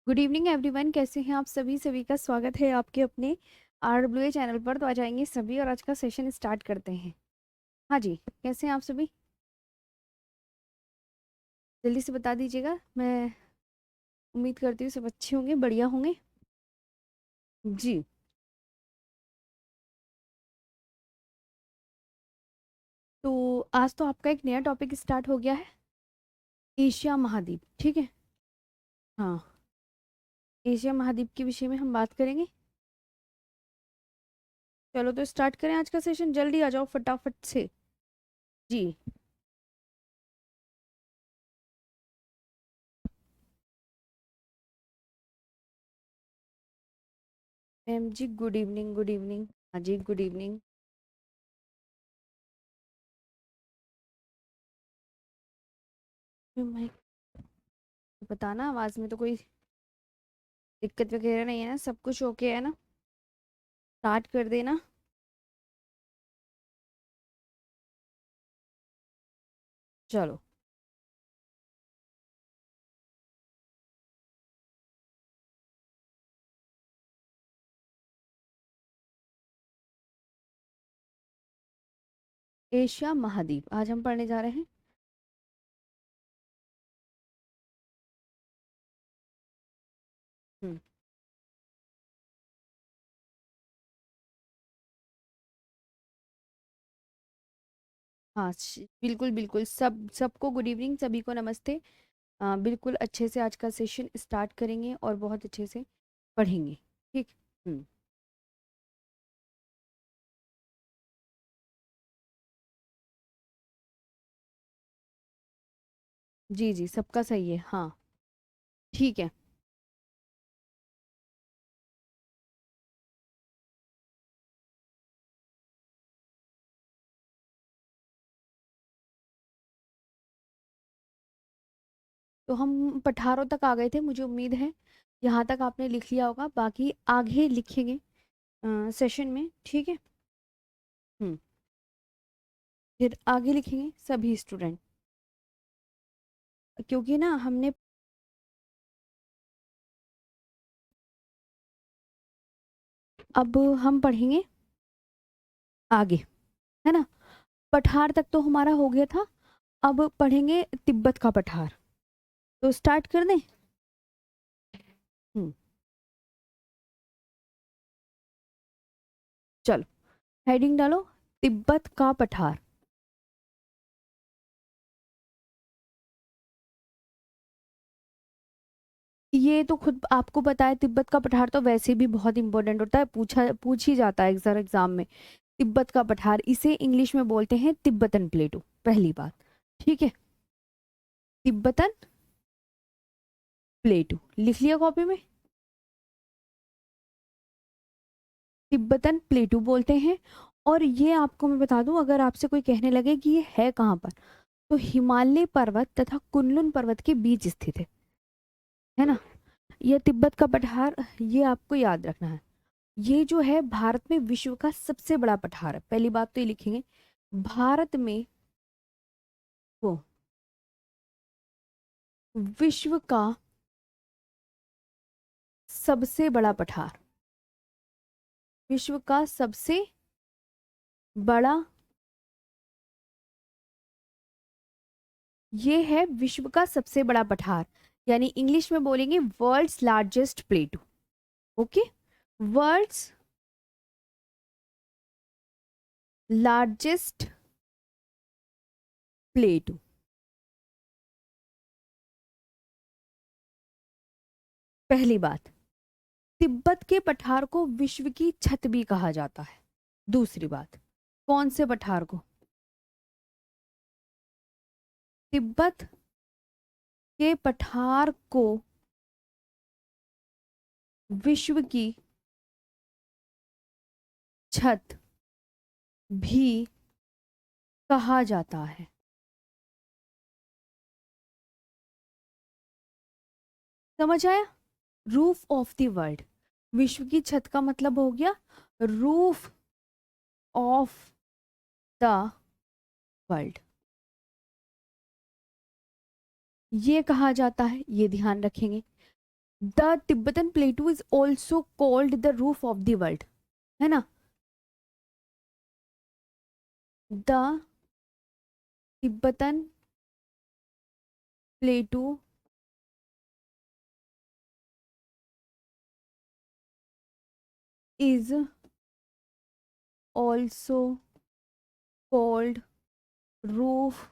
Good evening everyone, कैसे हैं आप सभी? सभी का स्वागत है आपके अपने RWA चैनल पर। तो आ जाएंगे सभी और आज का सेशन स्टार्ट करते हैं। हाँ जी, कैसे हैं आप सभी? जल्दी से बता दीजिएगा। मैं उम्मीद करती हूँ सब अच्छे होंगे, बढ़िया होंगे। जी, तो आज तो आपका एक नया टॉपिक स्टार्ट हो गया है, एशिया महाद्वीप। ठीक है। हाँ, एशिया महाद्वीप के विषय में हम बात करेंगे। चलो तो स्टार्ट करें आज का सेशन। जल्दी आ जाओ फटाफट से। जी मैम जी, गुड इवनिंग, गुड इवनिंग। हाँ जी, गुड इवनिंग। मैं बताना, आवाज़ में तो कोई दिक्कत वगैरह नहीं है ना? सब कुछ ओके है ना? स्टार्ट कर देना। चलो। एशिया महाद्वीप आज हम पढ़ने जा रहे हैं। हम्म। हाँ, बिल्कुल बिल्कुल, सबको गुड इवनिंग, सभी को नमस्ते। बिल्कुल अच्छे से आज का सेशन स्टार्ट करेंगे और बहुत अच्छे से पढ़ेंगे। ठीक। हम्म। जी जी, सबका सही है। हाँ, ठीक है। तो हम पठारों तक आ गए थे, मुझे उम्मीद है यहाँ तक आपने लिख लिया होगा। बाकी आगे लिखेंगे सेशन में। ठीक है। हम्म। फिर आगे लिखेंगे सभी स्टूडेंट, क्योंकि ना हमने अब हम पढ़ेंगे आगे, है ना? पठार तक तो हमारा हो गया था। अब पढ़ेंगे तिब्बत का पठार। तो स्टार्ट कर दें। हम्म। चलो, हेडिंग डालो, तिब्बत का पठार। ये तो खुद आपको पता है, तिब्बत का पठार तो वैसे भी बहुत इंपॉर्टेंट होता है, पूछ ही जाता है अक्सर एग्जाम में। तिब्बत का पठार, इसे इंग्लिश में बोलते हैं तिब्बतन प्लेटू, पहली बात। ठीक है, तिब्बतन प्लेटू लिख लिया कॉपी में। तिब्बतन प्लेटू बोलते हैं। और ये आपको मैं बता दूं, अगर आपसे कोई कहने लगे कि ये है कहाँ पर, तो हिमालय पर्वत तथा कुनलुन पर्वत के बीच स्थित है ना? ये तिब्बत का पठार, ये आपको याद रखना है। ये जो है भारत में विश्व का सबसे बड़ा पठार है, पहली बात तो ये लिखेंगे। भारत में वो विश्व का सबसे बड़ा पठार, विश्व का सबसे बड़ा, ये है विश्व का सबसे बड़ा पठार। यानी इंग्लिश में बोलेंगे world's largest plateau. Okay, world's largest plateau. पहली बात, तिब्बत के पठार को विश्व की छत भी कहा जाता है। दूसरी बात, कौन से पठार को? तिब्बत के पठार को विश्व की छत भी कहा जाता है। समझ आया? रूफ ऑफ द वर्ल्ड, विश्व की छत का मतलब हो गया रूफ ऑफ द वर्ल्ड। ये कहा जाता है, ये ध्यान रखेंगे। The Tibetan प्लेटू is also called the roof of the world, है ना। The Tibetan प्लेटू is also called roof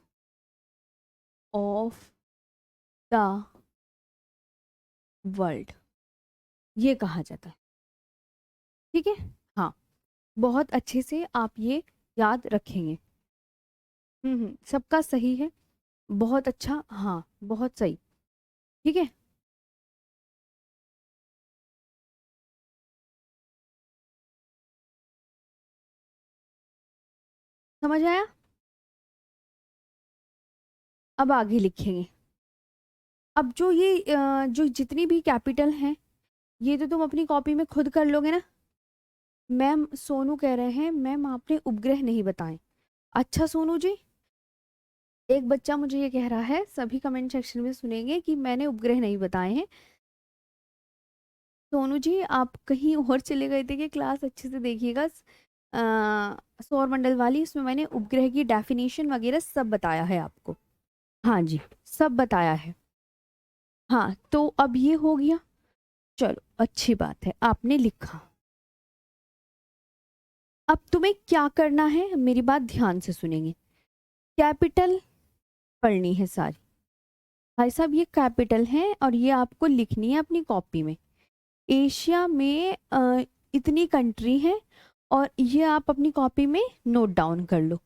of the world, ये कहा जाता है। ठीक है, हाँ, बहुत अच्छे से आप ये याद रखेंगे। सबका सही है, बहुत अच्छा, हाँ बहुत सही। ठीक है, समझ आया। अब आगे लिखेंगे। अब जो ये जो जितनी भी कैपिटल हैं ये तो तुम अपनी कॉपी में खुद कर लोगे ना। मैम सोनू कह रहे हैं मैम आपने उपग्रह नहीं बताए। अच्छा सोनू जी, एक बच्चा मुझे ये कह रहा है, सभी कमेंट सेक्शन में सुनेंगे कि मैंने उपग्रह नहीं बताए हैं। सोनू जी आप कहीं और चले गए थे कि क्लास अच्छे से देखिएगा। सौर मंडल वाली, इसमें मैंने उपग्रह की डेफिनेशन वगैरह सब बताया है आपको। हाँ जी, सब बताया है। हाँ तो अब ये हो गया, चलो अच्छी बात है आपने लिखा। अब तुम्हें क्या करना है, मेरी बात ध्यान से सुनेंगे। कैपिटल पढ़नी है सारी, भाई साहब ये कैपिटल है और ये आपको लिखनी है अपनी कॉपी में। एशिया में इतनी कंट्री है और ये आप अपनी कॉपी में नोट डाउन कर लो।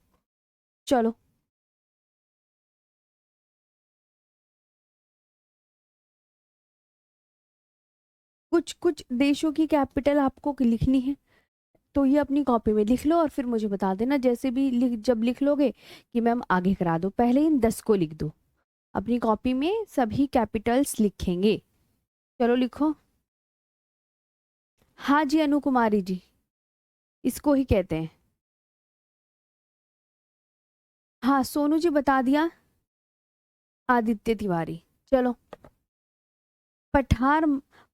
चलो कुछ कुछ देशों की कैपिटल आपको लिखनी है, तो ये अपनी कॉपी में लिख लो और फिर मुझे बता देना जैसे भी जब लिख लोगे कि मैम आगे करा दो, पहले इन 10 को लिख दो। अपनी कॉपी में सभी कैपिटल्स लिखेंगे। चलो लिखो। हाँ जी अनु कुमारी जी, इसको ही कहते हैं। हाँ सोनू जी बता दिया, आदित्य तिवारी। चलो पठार,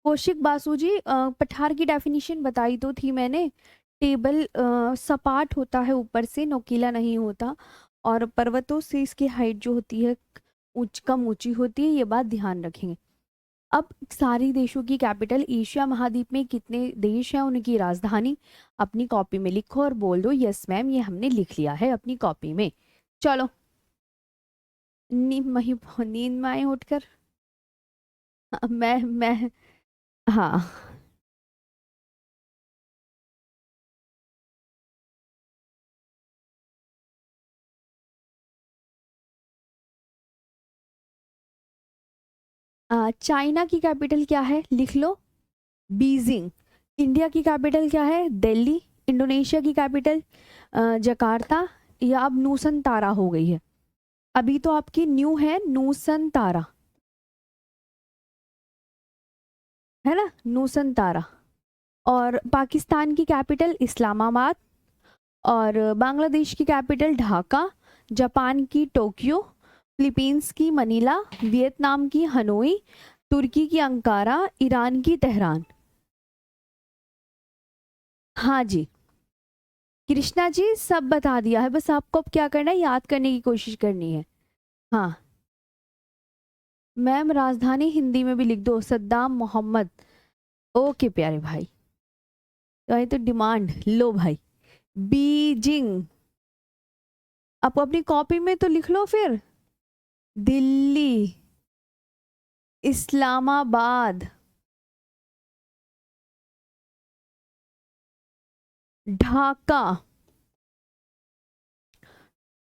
कौशिक बासु जी पठार की डेफिनेशन बताई तो थी मैंने। टेबल सपाट होता है, ऊपर से नोकीला नहीं होता, और पर्वतों से इसकी हाइट जो होती है कम ऊंची होती है, ये बात ध्यान रखेंगे। अब सारी देशों की कैपिटल, एशिया महाद्वीप में कितने देश हैं उनकी राजधानी अपनी कॉपी में लिखो और बोल दो यस मैम ये हमने लिख लिया है अपनी कॉपी में। चलो नींद में आए उठकर। मैं हाँ चाइना की कैपिटल क्या है लिख लो, बीजिंग। इंडिया की कैपिटल क्या है, दिल्ली। इंडोनेशिया की कैपिटल जकार्ता, या अब नूसन हो गई है। अभी तो आपकी न्यू है नूसन, है ना, नूसन। और पाकिस्तान की कैपिटल इस्लामाबाद, और बांग्लादेश की कैपिटल ढाका, जापान की टोक्यो, फिलीपींस की मनीला, वियतनाम की हनोई, तुर्की की अंकारा, ईरान की तेहरान। हाँ जी कृष्णा जी सब बता दिया है, बस आपको अब क्या करना है, याद करने की कोशिश करनी है। हाँ मैम राजधानी हिंदी में भी लिख दो, सद्दाम मोहम्मद। ओके प्यारे भाई, तो ये तो डिमांड लो भाई। बीजिंग, आप अपनी कॉपी में तो लिख लो फिर। Delhi, Islamabad, Dhaka,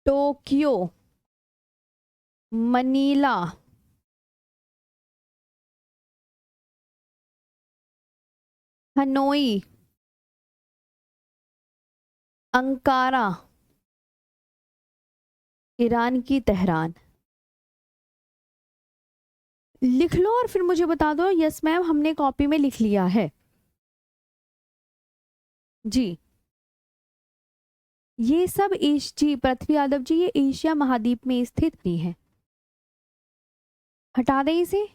Tokyo, Manila, Hanoi, Ankara, Iran की तेहरान। लिख लो और फिर मुझे बता दो यस मैम हमने कॉपी में लिख लिया है। जी ये सब जी पृथ्वी यादव जी ये एशिया महाद्वीप में स्थित नहीं है, हटा दें इसे।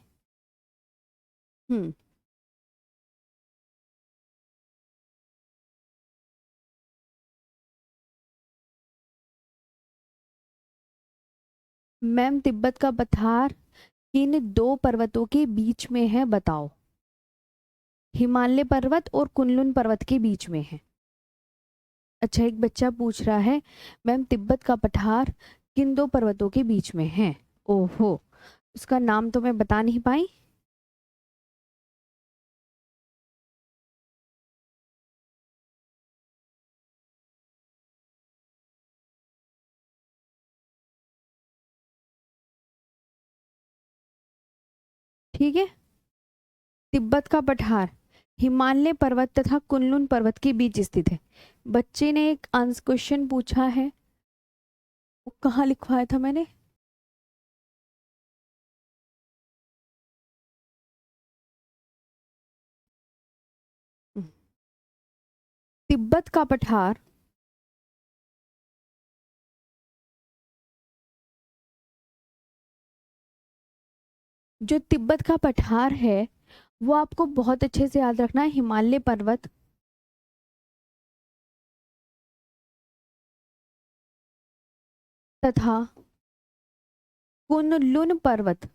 मैम तिब्बत का पठार किन दो पर्वतों के बीच में है बताओ। हिमालय पर्वत और कुनलुन पर्वत के बीच में है। अच्छा, एक बच्चा पूछ रहा है मैम तिब्बत का पठार किन दो पर्वतों के बीच में है। ओहो, उसका नाम तो मैं बता नहीं पाई। ठीक है, तिब्बत का पठार हिमालय पर्वत तथा कुनलुन पर्वत के बीच स्थित है। बच्चे ने एक आंसर क्वेश्चन पूछा है, वो कहाँ लिखवाया था मैंने। तिब्बत का पठार जो तिब्बत का पठार है वो आपको बहुत अच्छे से याद रखना है। हिमालय पर्वत तथा कुनलुन पर्वत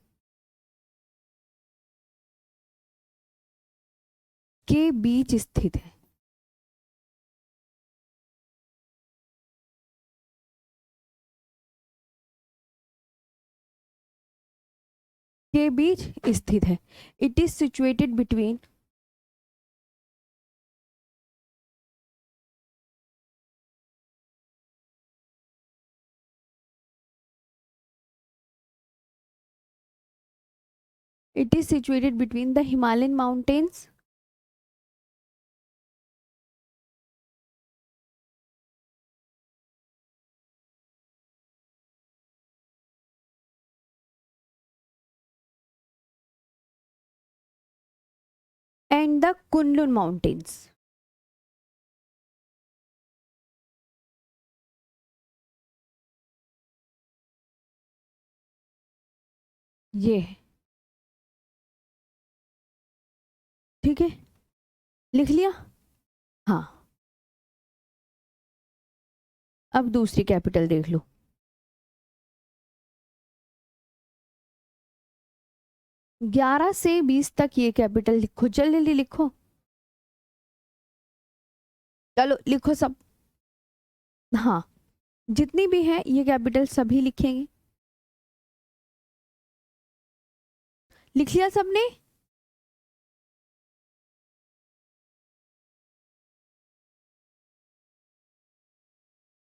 के बीच स्थित है। के बीच स्थित है। It is situated between it is situated between the Himalayan mountains and the Kunlun mountains. ये है, ठीक है, लिख लिया। हाँ, अब दूसरी कैपिटल देख लो। 11 से 20 तक ये कैपिटल लिखो, जल्दी जल्दी लिखो। चलो लिखो सब। हाँ, जितनी भी है ये कैपिटल सभी लिखेंगे। लिख लिया सबने।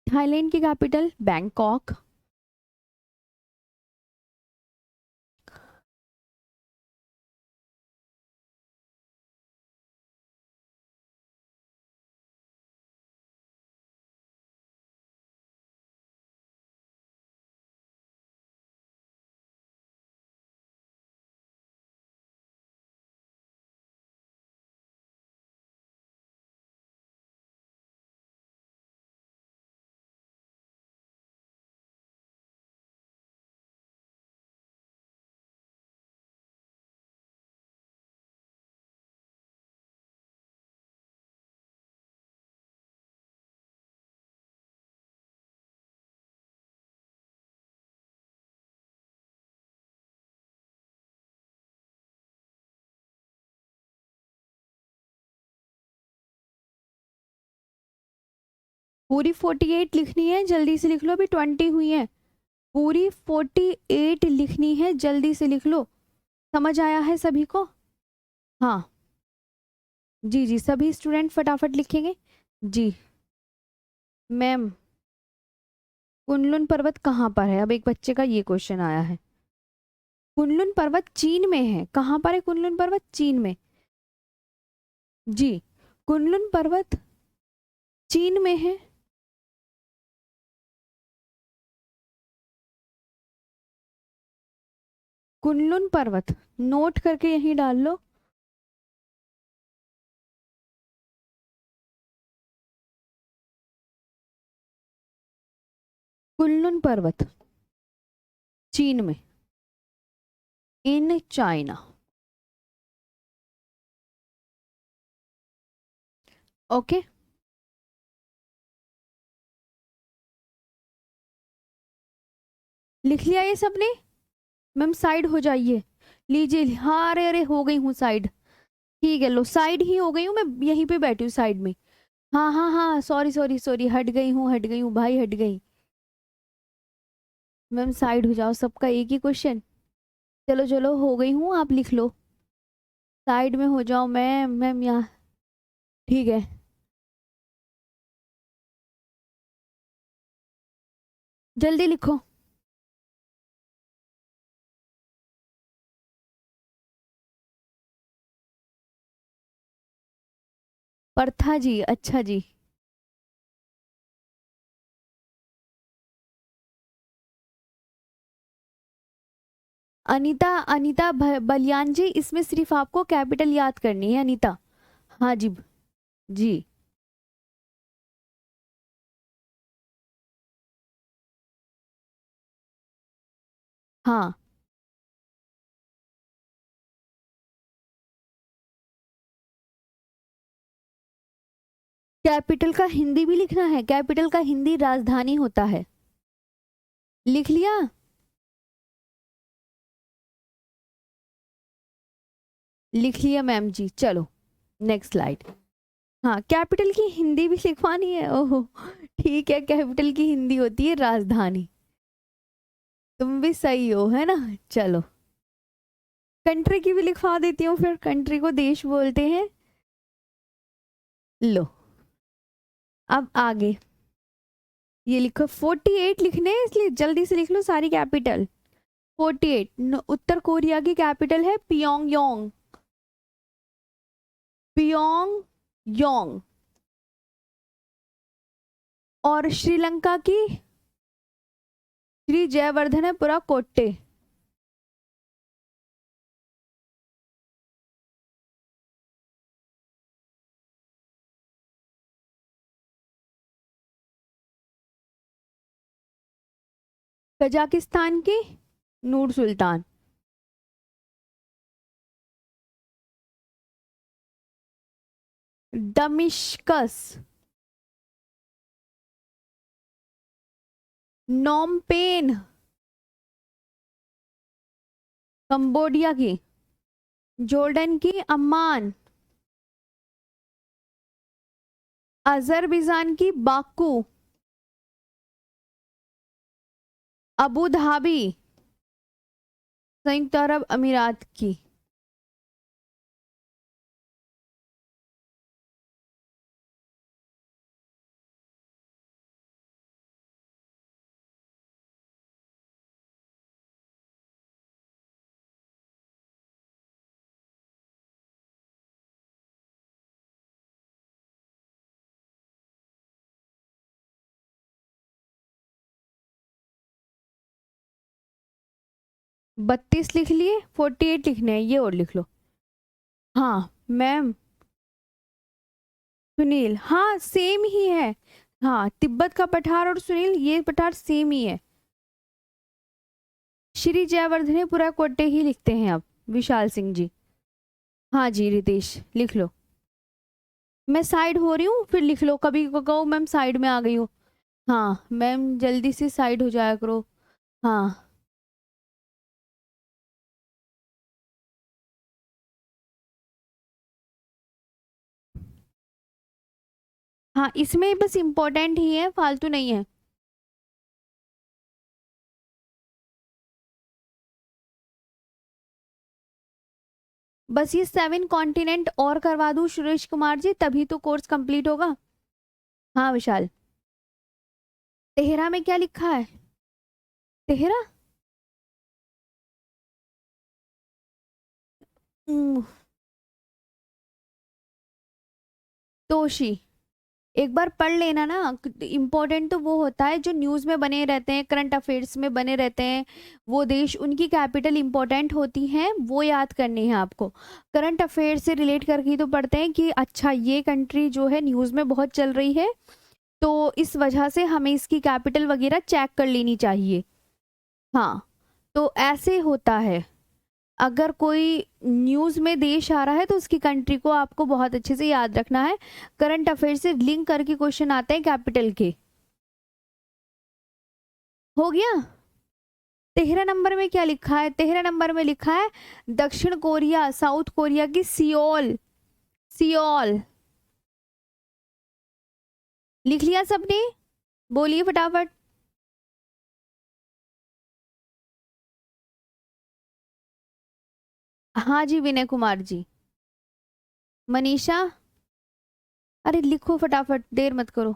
थाईलैंड की कैपिटल बैंकॉक। पूरी 48 लिखनी है, जल्दी से लिख लो, अभी 20 हुई है। पूरी 48 लिखनी है, जल्दी से लिख लो। समझ आया है सभी को। हाँ जी जी, सभी स्टूडेंट फटाफट लिखेंगे। जी मैम, कुनलुन पर्वत कहाँ पर है, अब एक बच्चे का ये क्वेश्चन आया है। कुनलुन पर्वत चीन में है। कहाँ पर है कुनलुन पर्वत? चीन में। जी, कुनलुन पर्वत चीन में है। कुनलुन पर्वत नोट करके यहीं डाल लो। कुनलुन पर्वत चीन में, इन चाइना। ओके। लिख लिया ये सबने? मैम साइड हो जाइए। लीजिए, हाँ, अरे अरे हो गई हूँ साइड। ठीक है, लो साइड ही हो गई हूँ मैं, यहीं पे बैठी हूँ साइड में। हाँ हाँ हाँ, सॉरी सॉरी सॉरी, हट गई हूँ भाई, हट गई। मैम साइड हो जाओ, सबका एक ही क्वेश्चन। चलो चलो, हो गई हूँ, आप लिख लो। साइड में हो जाओ मैम, मैम यहाँ। ठीक है। जल्दी लिखो। प्रथा जी, अच्छा जी। अनीता, अनीता बलियान जी, इसमें सिर्फ आपको कैपिटल याद करनी है अनीता। हाँ जी। जी। हाँ, कैपिटल का हिंदी भी लिखना है, कैपिटल का हिंदी राजधानी होता है। लिख लिया? लिख लिया मैम जी, चलो नेक्स्ट स्लाइड। हाँ, कैपिटल की हिंदी भी लिखवानी है, ओहो। ठीक है, कैपिटल की हिंदी होती है राजधानी। तुम भी सही हो, है ना? चलो, कंट्री की भी लिखवा देती हूँ, फिर कंट्री को देश बोलते हैं। लो, अब आगे ये लिखो, 48 लिखने हैं, इसलिए जल्दी से लिख लो सारी कैपिटल। 48, उत्तर कोरिया की कैपिटल है पियोंग। पियोंग योंग। और श्रीलंका की श्री जयवर्धनेपुरा कोट्टे। कजाकिस्तान की नूर सुल्तान। दमिश्कस। नोमपेन, कंबोडिया की। जॉर्डन की अम्मान। अजरबैजान की बाकू। अबू धाबी, संयुक्त अरब अमीरात की। 32 लिख लिए, 48 लिखने हैं, ये और लिख लो। हाँ मैम। सुनील, हाँ सेम ही है। हाँ, तिब्बत का पठार और सुनील, ये पठार सेम ही है। श्री जयवर्धनेपुरा कोट्टे ही लिखते हैं अब, विशाल सिंह जी। हाँ जी रितेश, लिख लो। मैं साइड हो रही हूँ, फिर लिख लो, कभी को कहो मैम साइड में आ गई हो। हाँ मैम, जल्दी से साइड हो जाया करो। हाँ हाँ, इसमें बस इम्पोर्टेंट ही है, फालतू नहीं है। बस ये 7 कॉन्टिनेंट और करवा दूं सुरेश कुमार जी, तभी तो कोर्स कंप्लीट होगा। हाँ विशाल। तेहरा में क्या लिखा है? तेहरा। हम्म, तोशी। एक बार पढ़ लेना ना, इम्पोर्टेंट तो वो होता है जो न्यूज़ में बने रहते हैं, करंट अफेयर्स में बने रहते हैं। वो देश, उनकी कैपिटल इम्पोर्टेंट होती हैं, वो याद करनी है आपको। करंट अफेयर से रिलेट करके ही तो पढ़ते हैं कि अच्छा ये कंट्री जो है न्यूज़ में बहुत चल रही है, तो इस वजह से हमें इसकी कैपिटल वगैरह चेक कर लेनी चाहिए। हाँ, तो ऐसे होता है। अगर कोई न्यूज़ में देश आ रहा है तो उसकी कंट्री को आपको बहुत अच्छे से याद रखना है। करंट अफेयर से लिंक करके क्वेश्चन आते हैं कैपिटल के। हो गया? 13 नंबर में क्या लिखा है? 13 नंबर में लिखा है दक्षिण कोरिया, साउथ कोरिया की सियोल। सियोल लिख लिया सबने? बोलिए फटाफट। हाँ जी विनय कुमार जी। मनीषा, अरे लिखो फटाफट, देर मत करो।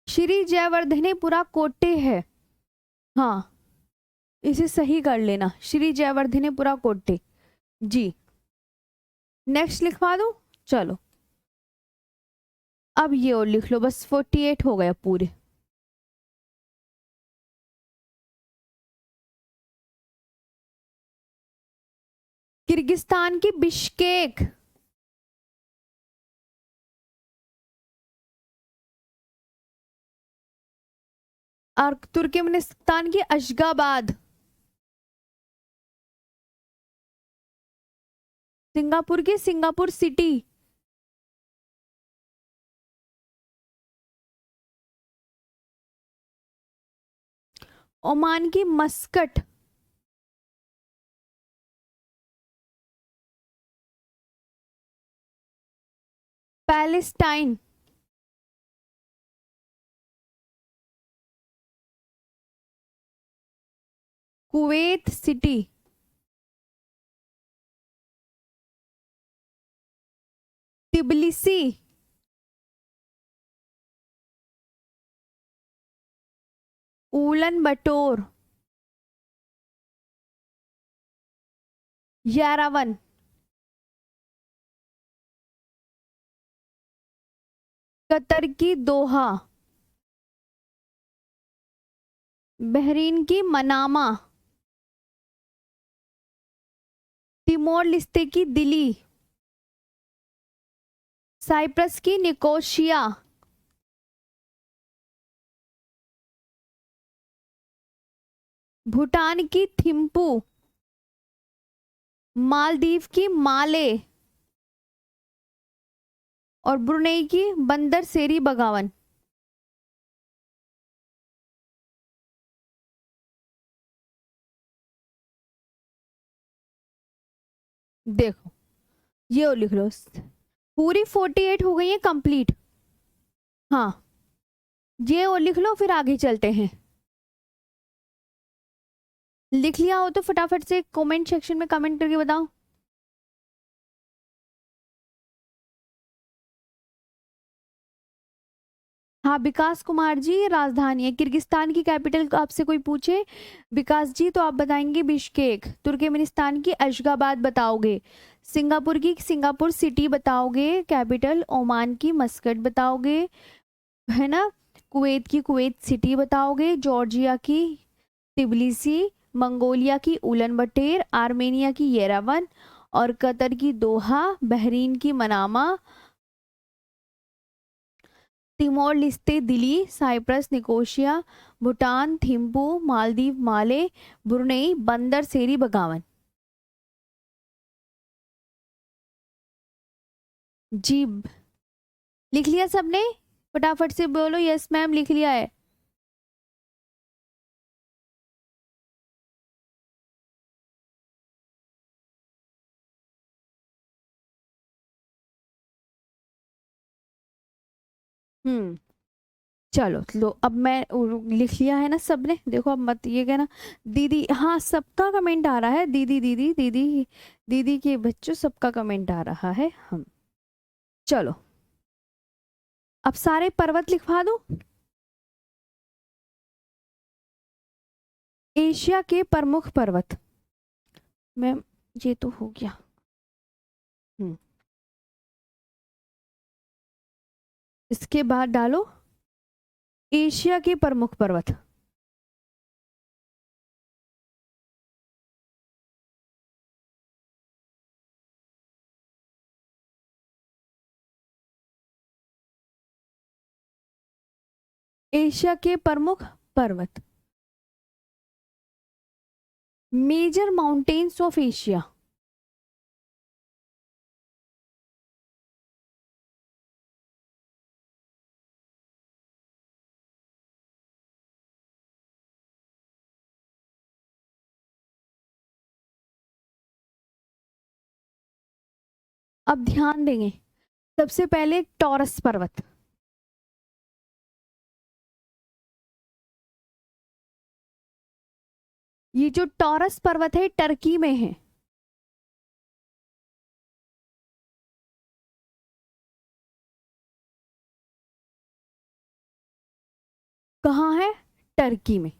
श्री जयवर्धनेपुरा कोट्टे है। हाँ, इसे सही कर लेना, श्री जयवर्धनेपुरा कोट्टे जी। नेक्स्ट लिखवा दूं? चलो अब ये और लिख लो, बस 48 हो गया पूरे। किर्गिस्तान की बिश्केक। और तुर्कमेनिस्तान की अशगाबाद। सिंगापुर की सिंगापुर सिटी। ओमान की Muscat. Palestine. Kuwait City. Tbilisi. Ulaanbaatar. Yerevan. Qatar की दोहा। बहरीन की मनामा। तिमोर लिस्ते की दिली। साइप्रस की निकोशिया। भूटान की थिम्पू। मालदीव की माले। और ब्रुनेई की बंदर सेरी बगावन। देखो ये और लिख लो, पूरी 48 हो गई है कंप्लीट। हाँ, ये और लिख लो, फिर आगे चलते हैं। लिख लिया हो तो फटाफट से कमेंट सेक्शन में कमेंट करके बताओ। हाँ विकास कुमार जी, राजधानी है किर्गिस्तान की कैपिटल आपसे कोई पूछे विकास जी तो आप बताएंगे बिश्केक। तुर्कमेनिस्तान की अशगाबाद बताओगे। सिंगापुर की सिंगापुर सिटी बताओगे कैपिटल। ओमान की मस्कट बताओगे, है ना। कुवैत की कुवैत सिटी बताओगे। जॉर्जिया की तिबलिसी। मंगोलिया की उलन बटेर। आर्मेनिया की येरेवन। और कतर की दोहा। बहरीन की मनामा। तिमोर लिस्ते दिली। Cyprus Nicosia. भूटान थिम्पू। मालदीव माले। ब्रुनेई बंदर सेरी बगावन। जी लिख लिया सबने? फटाफट से बोलो यस मैम, लिख लिया है। हम्म, चलो लो, अब मैं लिख लिया है ना सबने, देखो अब मत ये कहना दीदी। हाँ सबका कमेंट आ रहा है, दीदी दीदी दीदी दीदी के बच्चों सबका कमेंट आ रहा है। हम चलो अब सारे पर्वत लिखवा दूं। एशिया के प्रमुख पर्वत। मैम ये तो हो गया। हम्म, इसके बाद डालो एशिया के प्रमुख पर्वत। एशिया के प्रमुख पर्वत। Major mountains of Asia. अब ध्यान देंगे, सबसे पहले टॉरस पर्वत, ये जो टॉरस पर्वत है टर्की में है। कहाँ है? टर्की में।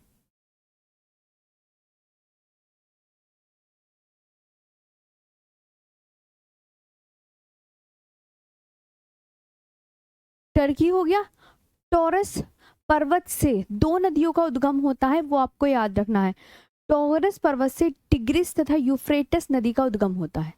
टर्की हो गया। टॉरस पर्वत से दो नदियों का उद्गम होता है, वो आपको याद रखना है। टॉरस पर्वत से टिग्रिस तथा यूफ्रेटस नदी का उद्गम होता है।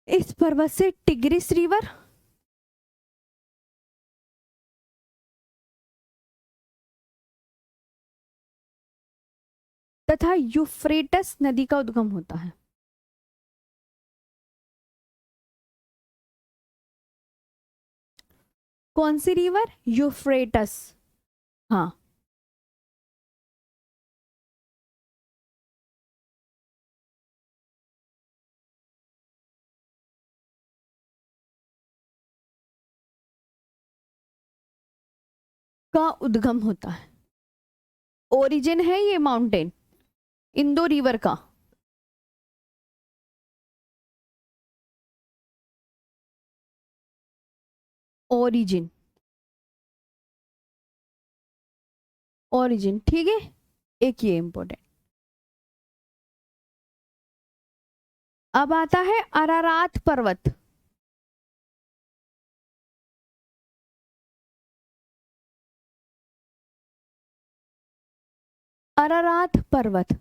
इस पर्वत से टिग्रिस रिवर तथा यूफ्रेटस नदी का उद्गम होता है। कौन सी रिवर? यूफ्रेटस। हाँ। का उद्गम होता है। ओरिजिन है ये माउंटेन इंदो रिवर का। ओरिजिन, ओरिजिन, ठीक है। एक ये इंपॉर्टेंट। अब आता है अरारात पर्वत। अरारात पर्वत,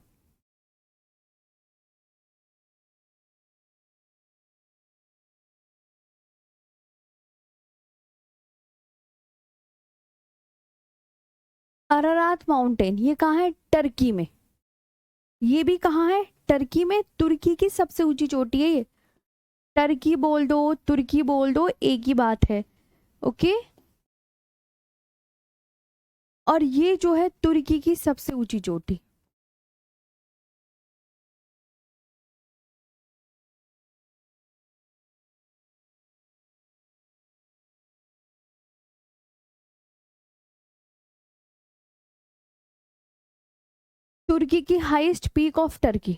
अरारात माउंटेन, ये कहाँ है? टर्की में। ये भी कहाँ है? टर्की में। तुर्की की सबसे ऊंची चोटी है ये। टर्की बोल दो, तुर्की बोल दो, एक ही बात है। ओके। और ये जो है तुर्की की सबसे ऊंची चोटी। तुर्की की highest peak of Turkey.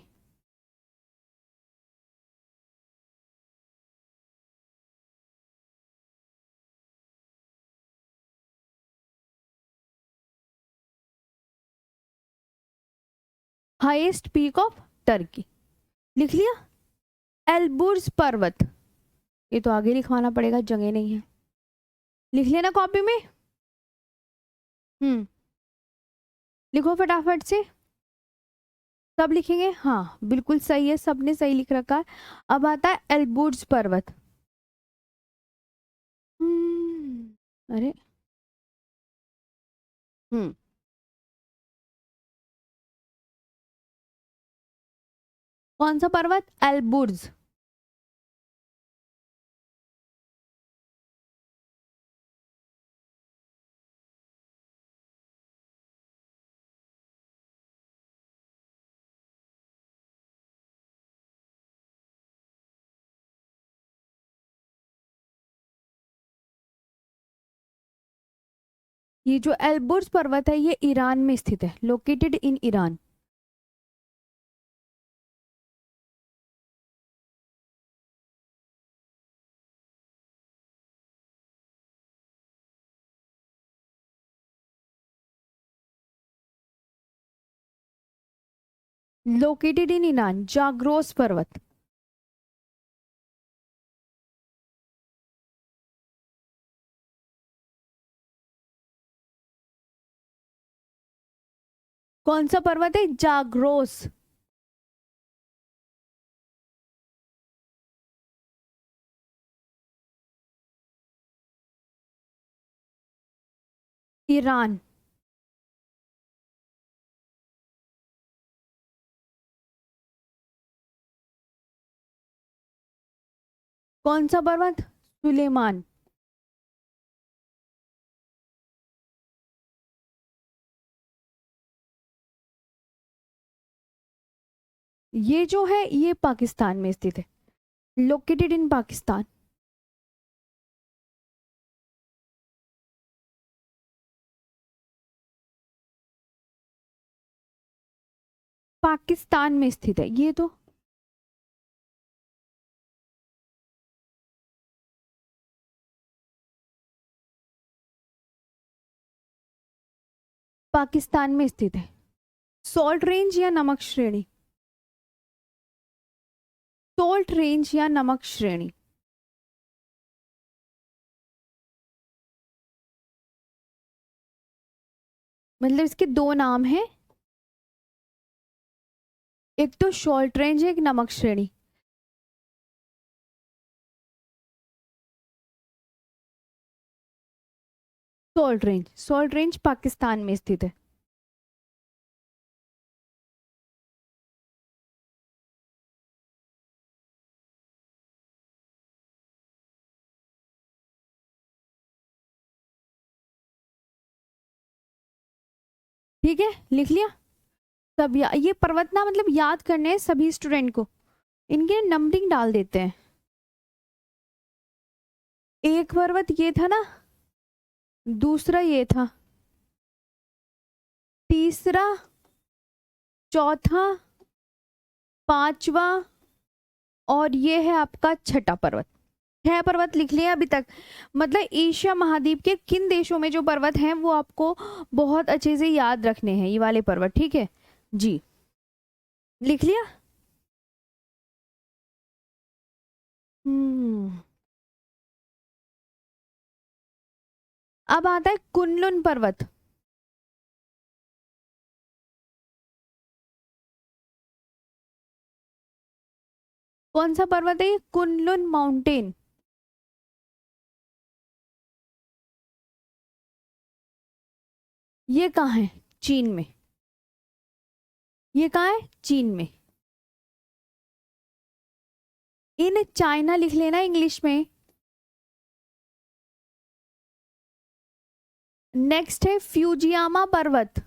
Highest peak of Turkey लिख लिया। एल्बुर्ज पर्वत, ये तो आगे लिखवाना पड़ेगा, जगह नहीं है। लिख लेना कॉपी में। हम्म। लिखो फटाफट से। सब लिखेंगे? हाँ बिल्कुल सही है, सबने सही लिख रखा है। अब आता है एल्बुर्ज पर्वत। अरे। हम्म। कौन सा पर्वत? एल्बुर्ज। ये जो एल्बुर्ज पर्वत है ये ईरान में स्थित है, located in Iran. Located in Iran. Zagros पर्वत। कौन सा पर्वत है? जाग्रोस। ईरान। कौन सा पर्वत? सुलेमान। ये जो है ये पाकिस्तान में स्थित है, लोकेटेड इन पाकिस्तान। पाकिस्तान में स्थित है ये तो। पाकिस्तान में स्थित है। सॉल्ट रेंज या नमक श्रेणी? सॉल्ट रेंज या नमक श्रेणी? मतलब इसके दो नाम हैं, एक तो सॉल्ट रेंज है, एक नमक श्रेणी। Salt range, salt range Pakistan में स्थित है। ठीक है, लिख लिया सब ये पर्वत ना मतलब याद करने हैं सभी स्टूडेंट को, इनके नंबरिंग डाल देते हैं। एक पर्वत ये था ना, दूसरा ये था, तीसरा, चौथा, पांचवा, और ये है आपका छठा पर्वत। 6 पर्वत लिख लिए अभी तक। मतलब एशिया महाद्वीप के किन देशों में जो पर्वत हैं वो आपको बहुत अच्छे से याद रखने हैं, ये वाले पर्वत। ठीक है जी, लिख लिया। हम्म। अब आता है कुनलुन पर्वत। कौन सा पर्वत है ये? Kunlun mountain. ये कहाँ है? चीन में। ये कहाँ है? चीन में। इन चाइना लिख लेना इंग्लिश में। नेक्स्ट है फ्यूजियामा पर्वत।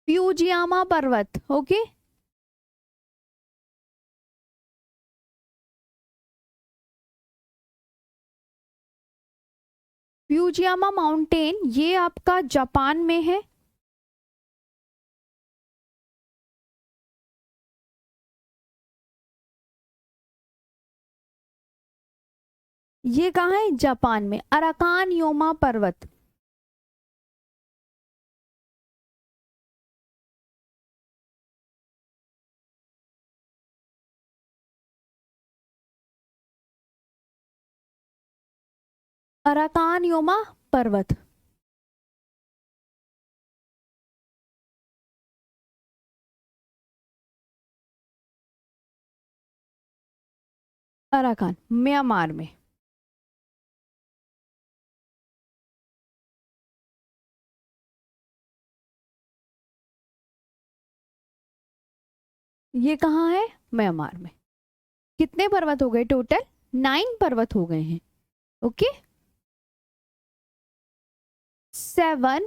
फ्यूजियामा पर्वत, ओके। फ्यूजियामा माउंटेन ये आपका जापान में है। ये कहाँ है? जापान में। अराकान योमा पर्वत। अराकान योमा पर्वत। अराकान म्यांमार में। ये कहाँ है? म्यांमार में। कितने पर्वत हो गए टोटल? 9 पर्वत हो गए हैं, ओके। 7,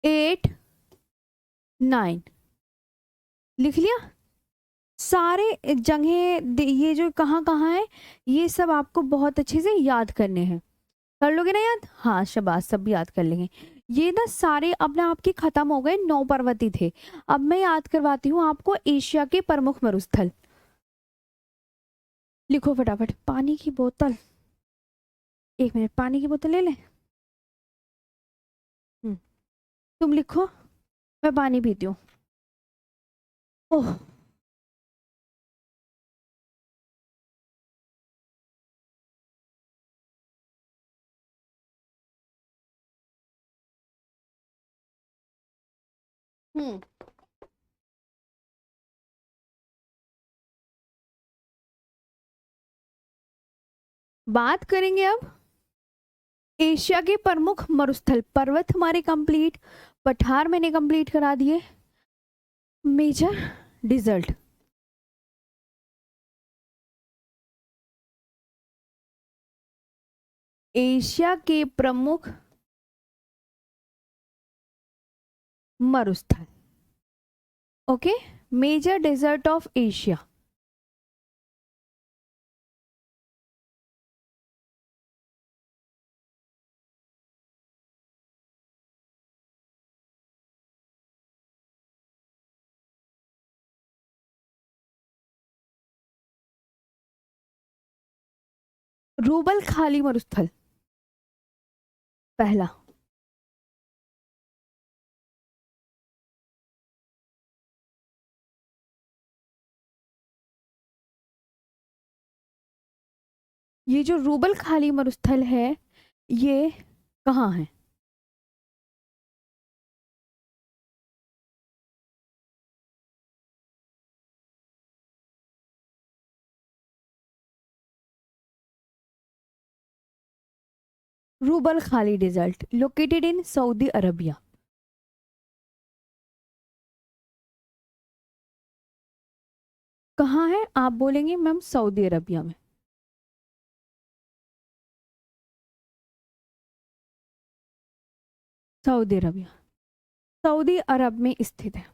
8, 9 लिख लिया। सारे जगह ये जो कहाँ कहाँ है ये सब आपको बहुत अच्छे से याद करने हैं। कर लोगे ना याद? हाँ शाबाश, सब याद कर लेंगे। ये ना सारे अपने आप के खत्म हो गए, 9 पर्वत ही थे। अब मैं याद करवाती हूँ आपको एशिया के प्रमुख मरुस्थल। लिखो फटाफट। पानी की बोतल, 1 मिनट, पानी की बोतल ले ले। हम्म, तुम लिखो, मैं पानी पीती हूँ। ओह। हम्म बात करेंगे अब एशिया के प्रमुख मरुस्थल। पर्वत हमारे कंप्लीट, पठार मैंने कंप्लीट करा दिए, मेजर डिजर्ट। एशिया के प्रमुख मरुस्थल, okay, major desert of Asia. Rub al Khali मरुस्थल पहला। ये जो रूबल खाली मरुस्थल है ये कहाँ है? Rub al Khali desert located in Saudi Arabia. कहाँ है आप बोलेंगे मैम? सऊदी अरबिया में। सऊदी अरबिया, सऊदी अरब में स्थित है।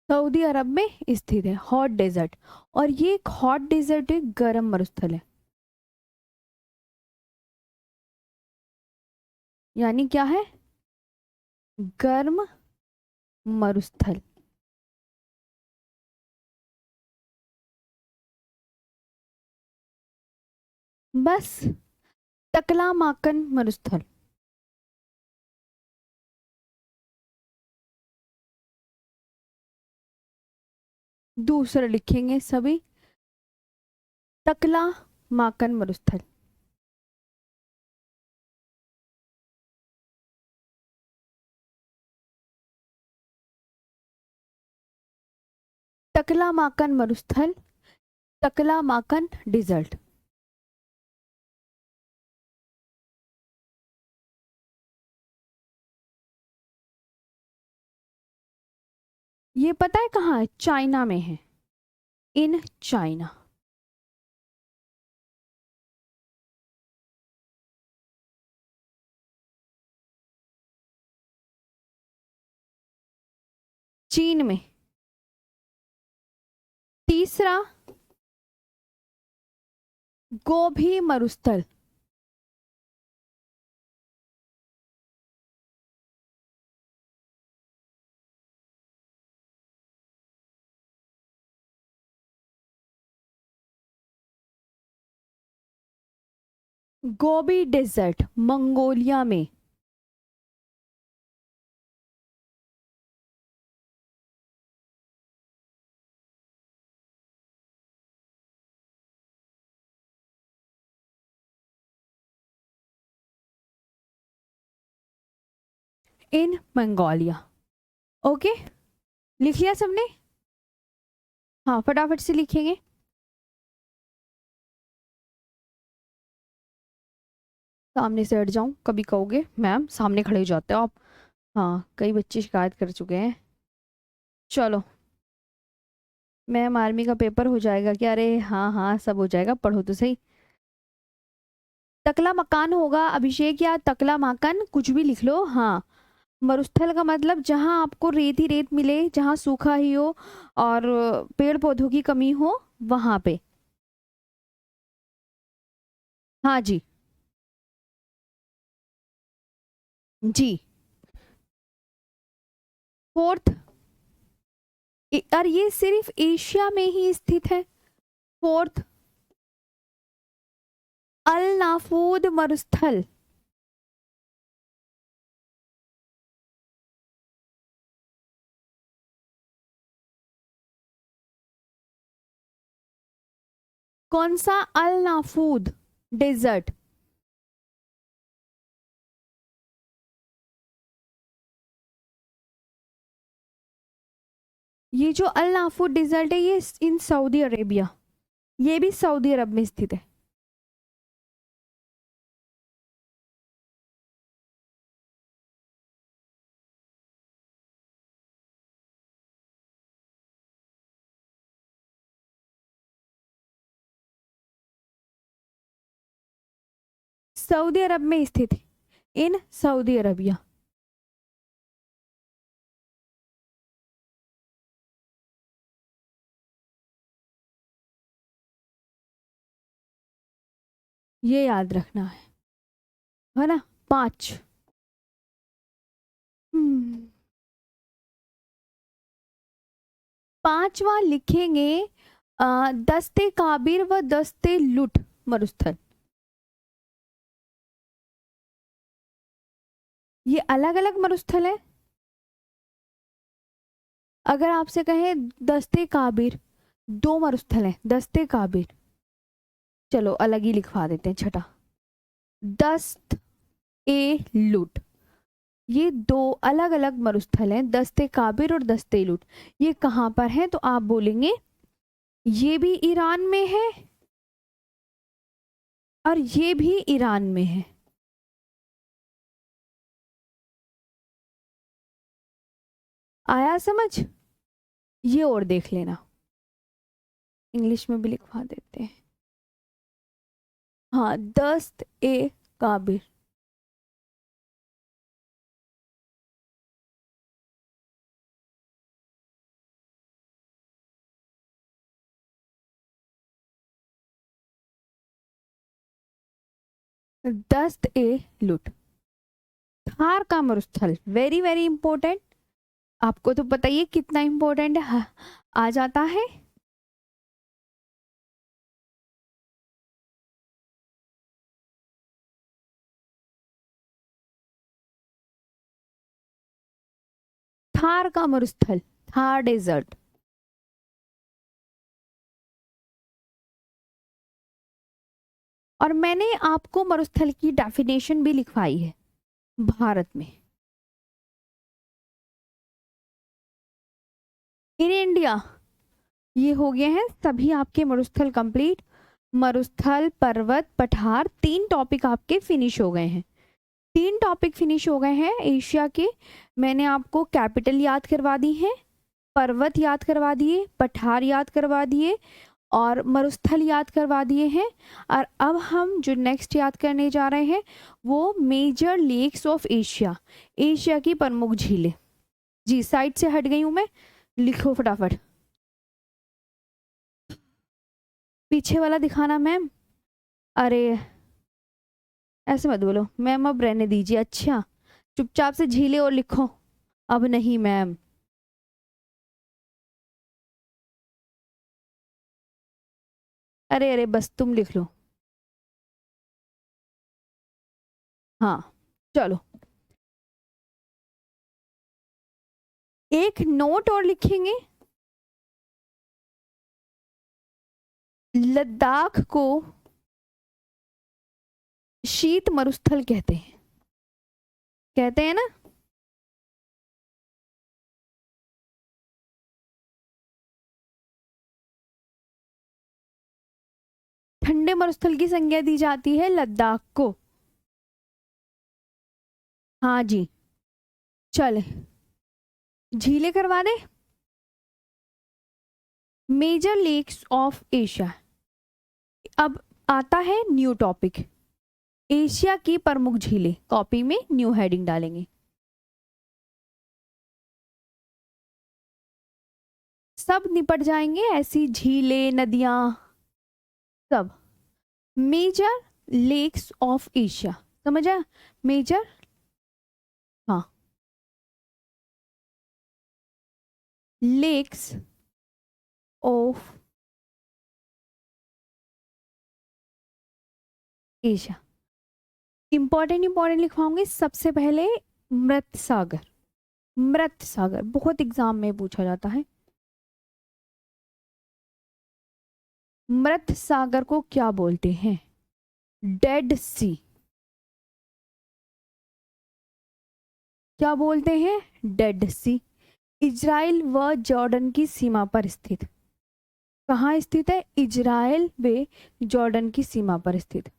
सऊदी अरब में स्थित है, हॉट डेजर्ट। और ये एक हॉट डेजर्ट है, गर्म मरुस्थल है। यानी क्या है? गर्म मरुस्थल। बस, तकलामाकन मरुस्थल। दूसरा लिखेंगे सभी, तकलामाकन मरुस्थल। तकलामाकन मरुस्थल, तकलामाकन डिजर्ट। ये पता है कहाँ है? चाइना में है, इन चाइना। चीन में। तीसरा, गोभी मरुस्थल। गोबी डेजर्ट मंगोलिया में। इन मंगोलिया। ओके, लिख लिया सबने? हाँ, फटाफट से लिखेंगे। सामने से हट जाऊं कभी कहोगे मैम सामने खड़े हो जाते हो आप। हाँ, कई बच्चे शिकायत कर चुके हैं। चलो, मैम आर्मी का पेपर हो जाएगा क्या? अरे हाँ हाँ, सब हो जाएगा, पढ़ो तो सही। तकला मकान होगा अभिषेक, या तकला मकान कुछ भी लिख लो। हाँ, मरुस्थल का मतलब जहाँ आपको रेत ही रेत मिले, जहाँ सूखा ही हो और पेड़ पौधों की कमी हो, वहां पे। हाँ जी। जी। फोर्थ, और ये सिर्फ एशिया में ही स्थित है। फोर्थ, अल नाफूद मरुस्थल। कौन सा? अल नाफूद डेजर्ट। ये जो अल नाफूद डेजर्ट है ये इन सऊदी अरेबिया, ये भी सऊदी अरब में स्थित है। सऊदी अरब में स्थित है, इन सऊदी अरबिया। ये याद रखना है ना? 5। पांचवा लिखेंगे दस्ते काबिर व दस्ते लुट मरुस्थल। ये अलग अलग मरुस्थल है। अगर आपसे कहें दस्ते काबिर, 2 मरुस्थल है दस्ते काबिर, चलो अलग ही लिखवा देते हैं छठा। दस्त ए लुट, ये 2 अलग अलग मरुस्थल हैं, दस्ते काबिर और दस्ते लुट। ये कहाँ पर है? तो आप बोलेंगे ये भी ईरान में है और ये भी ईरान में है। आया समझ? ये और देख लेना, इंग्लिश में भी लिखवा देते हैं। हाँ, दस्त ए काबिर। दस्त ए लुट। थार का मरुस्थल वेरी वेरी इंपॉर्टेंट, आपको तो पता ही है कितना इंपॉर्टेंट है। आ जाता है थार का मरुस्थल, थार डेजर्ट। और मैंने आपको मरुस्थल की डेफिनेशन भी लिखवाई है भारत में। इन इंडिया ये हो गए हैं सभी आपके मरुस्थल कंप्लीट। मरुस्थल, पर्वत, पठार, 3 टॉपिक आपके फिनिश हो गए हैं। 3 टॉपिक फिनिश हो गए हैं एशिया के। मैंने आपको कैपिटल याद करवा दी है, पर्वत याद करवा दिए, पठार याद करवा दिए और मरुस्थल याद करवा दिए हैं। और अब हम जो नेक्स्ट याद करने जा रहे हैं वो major lakes of Asia, Asia की प्रमुख झीलें। जी साइड से हट गई हूं मैं, लिखो फटाफट। पीछे वाला दिखाना मैम। अरे ऐसे मत बोलो मैम, अब रहने दीजिए। अच्छा चुपचाप से झीलें और लिखो। अब नहीं मैम। अरे अरे बस तुम लिख लो। हाँ चलो, एक नोट और लिखेंगे। लद्दाख को शीत मरुस्थल कहते हैं, कहते हैं ना? ठंडे मरुस्थल की संज्ञा दी जाती है लद्दाख को। हाँ जी, चले झीलें करवा दे। Major lakes of Asia. अब आता है न्यू टॉपिक, एशिया की प्रमुख झीलें। कॉपी में न्यू हेडिंग डालेंगे। सब निपट जाएंगे, ऐसी झीलें, नदियां, सब। मेजर लेक्स ऑफ एशिया, समझ आया? मेजर, हाँ, lakes of Asia. Important important लिखवाऊंगी। सबसे पहले मृत सागर, मृत सागर बहुत एग्जाम में पूछा जाता है। मृत सागर को क्या बोलते हैं? डेड सी। क्या बोलते हैं? डेड सी। इजराइल व जॉर्डन की सीमा पर स्थित। कहाँ स्थित है? इजराइल व जॉर्डन की सीमा पर स्थित।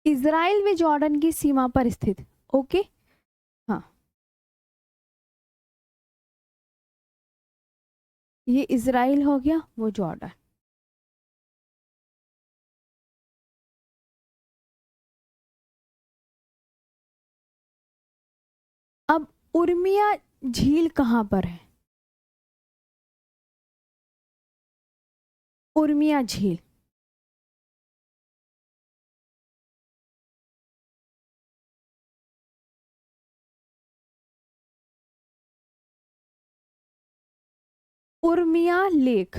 इजराइल व जॉर्डन की सीमा पर स्थित। ओके। हाँ, ये इजराइल हो गया, वो जॉर्डन। अब उर्मिया झील कहाँ पर है? उर्मिया झील। Urmia lake.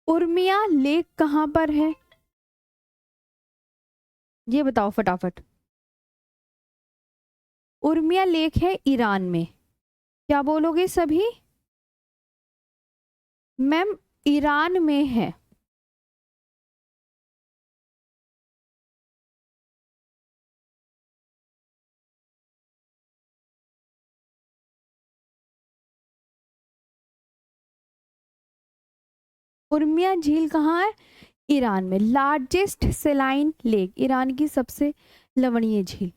उर्मिया लेक कहाँ पर है? ये बताओ फटाफट। उर्मिया लेक है ईरान में। क्या बोलोगे सभी? मैम, ईरान में है। उर्मिया झील कहाँ है? ईरान में। लार्जेस्ट सेलाइन लेक, ईरान की सबसे लवणीय झील।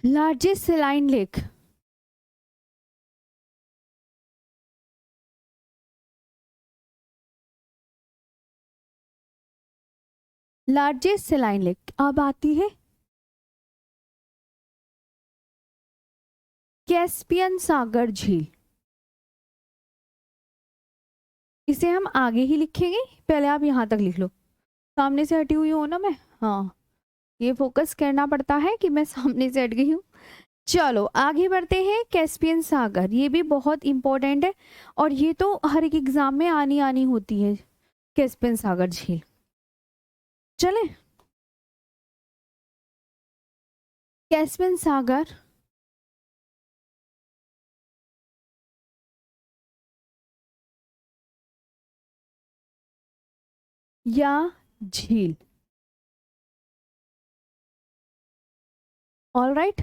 Largest सेलाइन lake. लार्जेस्ट सेलाइन लेक अब आती है कैस्पियन सागर झील। इसे हम आगे ही लिखेंगे, पहले आप यहाँ तक लिख लो। सामने से हटी हुई हूँ ना मैं। हाँ, ये फोकस करना पड़ता है कि मैं सामने से हट गई हूँ। चलो आगे बढ़ते हैं। कैस्पियन सागर, ये भी बहुत इंपॉर्टेंट है और ये तो हर एक एग्जाम में आनी आनी होती है। कैस्पियन सागर झील। चले। कैस्पियन सागर या झील। All right.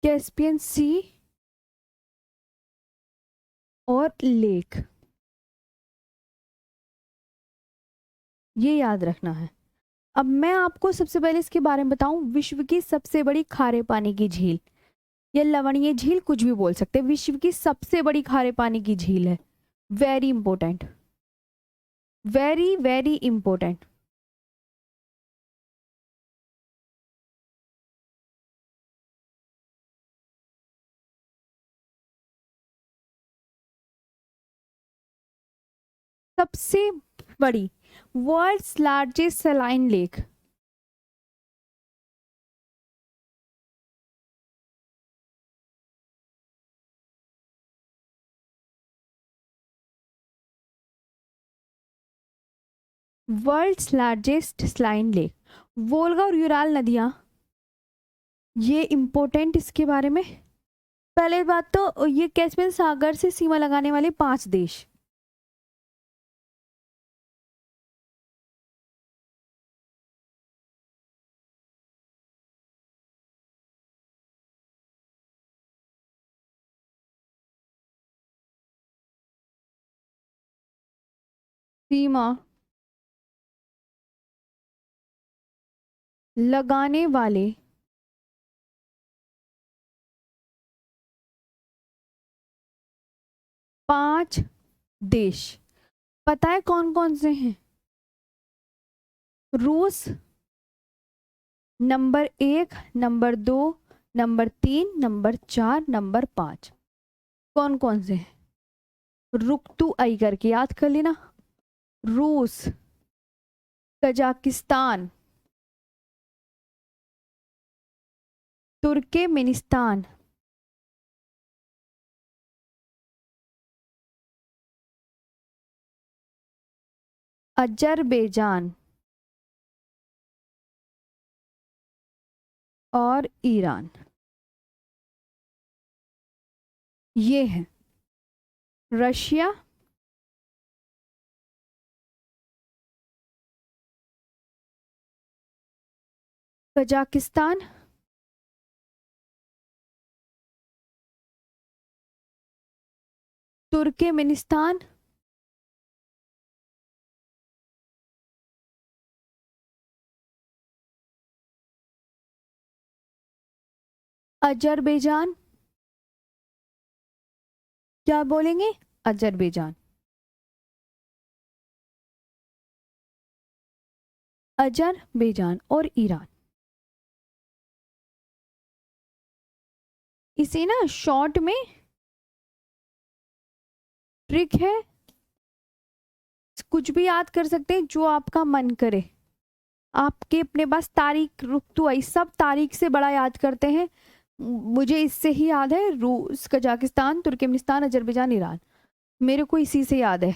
कैस्पियन सी और लेक, ये याद रखना है। अब मैं आपको सबसे पहले इसके बारे में बताऊं। विश्व की सबसे बड़ी खारे पानी की झील या लवणीय झील, कुछ भी बोल सकते हैं। विश्व की सबसे बड़ी खारे पानी की झील है। Very important, very very important. सबसे बड़ी, world's largest saline lake. World's largest saline lake, Volga और यूराल नदियां। ये इंपॉर्टेंट इसके बारे में। पहले बात तो ये कैस्पियन सागर से सीमा लगाने वाले 5 देश। सीमा लगाने वाले 5 देश, पता है कौन कौन से हैं? रूस, number 1, number 2, number 3, number 4, number 5। कौन कौन से हैं? रुक तू आई करके याद कर लेना। रूस, कजाकिस्तान, तुर्कमेनिस्तान, अजरबैजान और ईरान। ये है रशिया, कजाकिस्तान, तुर्कमेनिस्तान, अजरबैजान। क्या बोलेंगे? अजरबैजान, अजरबैजान और ईरान। इसे ना शॉर्ट में ट्रिक है, कुछ भी याद कर सकते हैं जो आपका मन करे। आपके अपने पास तारीख, रुक तो आई, सब तारीख से बड़ा याद करते हैं। मुझे इससे ही याद है, रूस, कजाकिस्तान, तुर्कमेनिस्तान, अजरबैजान, ईरान, मेरे को इसी से याद है।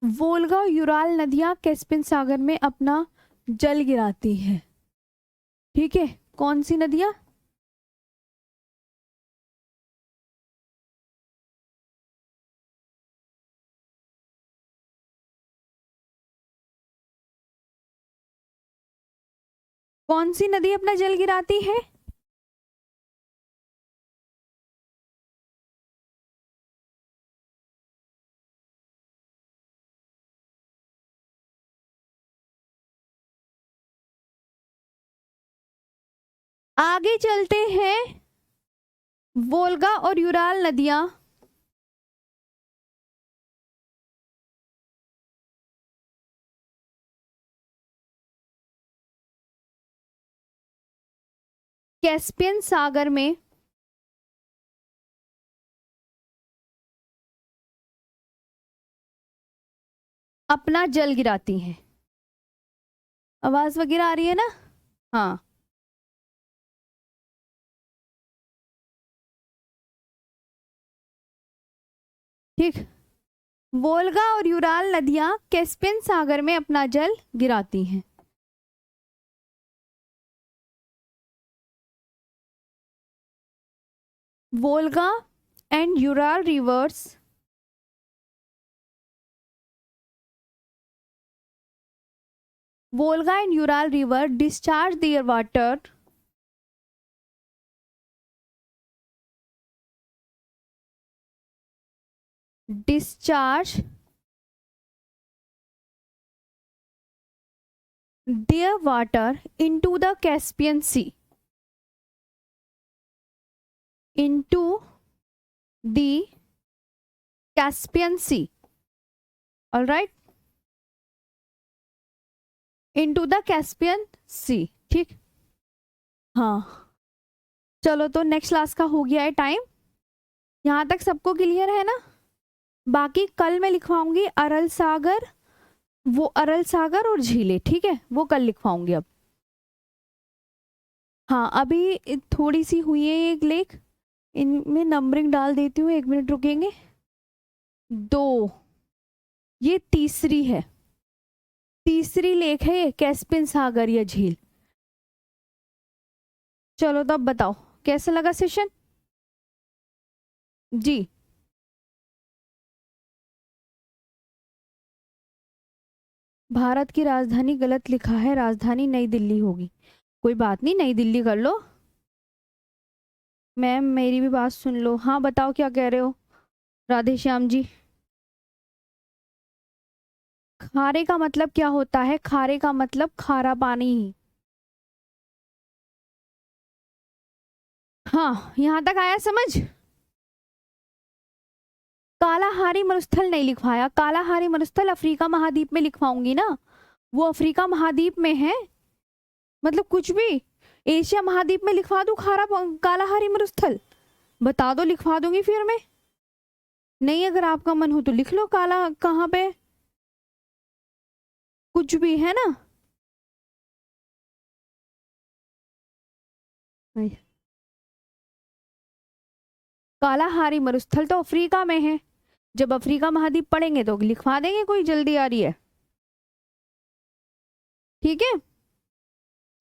वोल्गा और यूराल नदियां कैस्पियन सागर में अपना जल गिराती हैं। ठीक है, कौन सी नदियां? कौन सी नदी अपना जल गिराती है? आगे चलते हैं। वोल्गा और यूराल नदियां कैस्पियन सागर में अपना जल गिराती हैं। आवाज वगैरह आ रही है ना? हाँ, ठीक। वोल्गा और यूराल नदियां कैस्पियन सागर में अपना जल गिराती हैं। Volga and Ural reverse Volga and Ural River discharge their water discharge their water into the Caspian Sea, into the Caspian Sea, all right, into the Caspian Sea। ठीक, हाँ, चलो तो नेक्स्ट क्लास का हो गया है टाइम। यहाँ तक सबको क्लियर है ना? बाकी कल मैं लिखवाऊंगी अरल सागर, वो अरल सागर और झीलें, ठीक है, वो कल लिखवाऊंगी अब। हाँ, अभी थोड़ी सी हुई है एक लेख, इनमें नंबरिंग डाल देती हूँ, 1 मिनट रुकेंगे। 2, ये तीसरी है, तीसरी लेख है ये, कैस्पियन सागर या झील। चलो तो अब बताओ कैसा लगा सेशन? जी, भारत की राजधानी गलत लिखा है, राजधानी नई दिल्ली होगी। कोई बात नहीं, नई दिल्ली कर लो। मैम मेरी भी बात सुन लो। हाँ बताओ क्या कह रहे हो राधे श्याम जी? खारे का मतलब क्या होता है? खारे का मतलब खारा पानी ही। हाँ, यहाँ तक आया समझ? कालाहारी मरुस्थल नहीं लिखवाया, कालाहारी मरुस्थल अफ्रीका महाद्वीप में लिखवाऊंगी ना, वो अफ्रीका महाद्वीप में है, मतलब कुछ भी। एशिया महाद्वीप में लिखवा दूं कालाहारी मरुस्थल? बता दो, लिखवा दूंगी फिर मैं। नहीं, अगर आपका मन हो तो लिख लो काला कहाँ पे, कुछ भी है ना। कालाहारी मरुस्थल तो अफ्रीका में है। जब अफ्रीका महाद्वीप पढ़ेंगे तो लिखवा देंगे, कोई जल्दी आ रही है। ठीक है,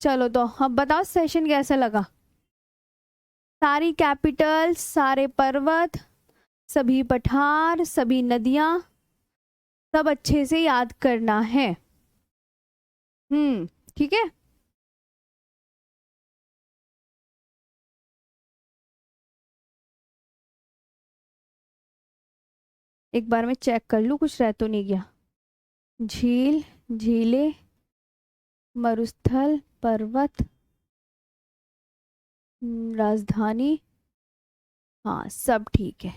चलो तो अब बताओ सेशन कैसा लगा। सारी कैपिटल, सारे पर्वत, सभी पठार, सभी नदियां, सब अच्छे से याद करना है। ठीक है। एक बार मैं चेक कर लूं कुछ रह तो नहीं गया। झील, झीले, मरुस्थल, पर्वत, राजधानी, हाँ सब ठीक है।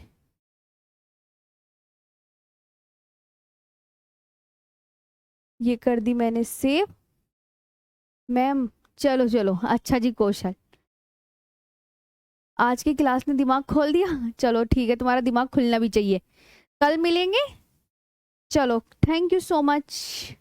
ये कर दी मैंने सेव। मैम चलो चलो, अच्छा जी कौशल, आज की क्लास ने दिमाग खोल दिया। चलो ठीक है, तुम्हारा दिमाग खुलना भी चाहिए। कल मिलेंगे। चलो, थैंक यू सो मच।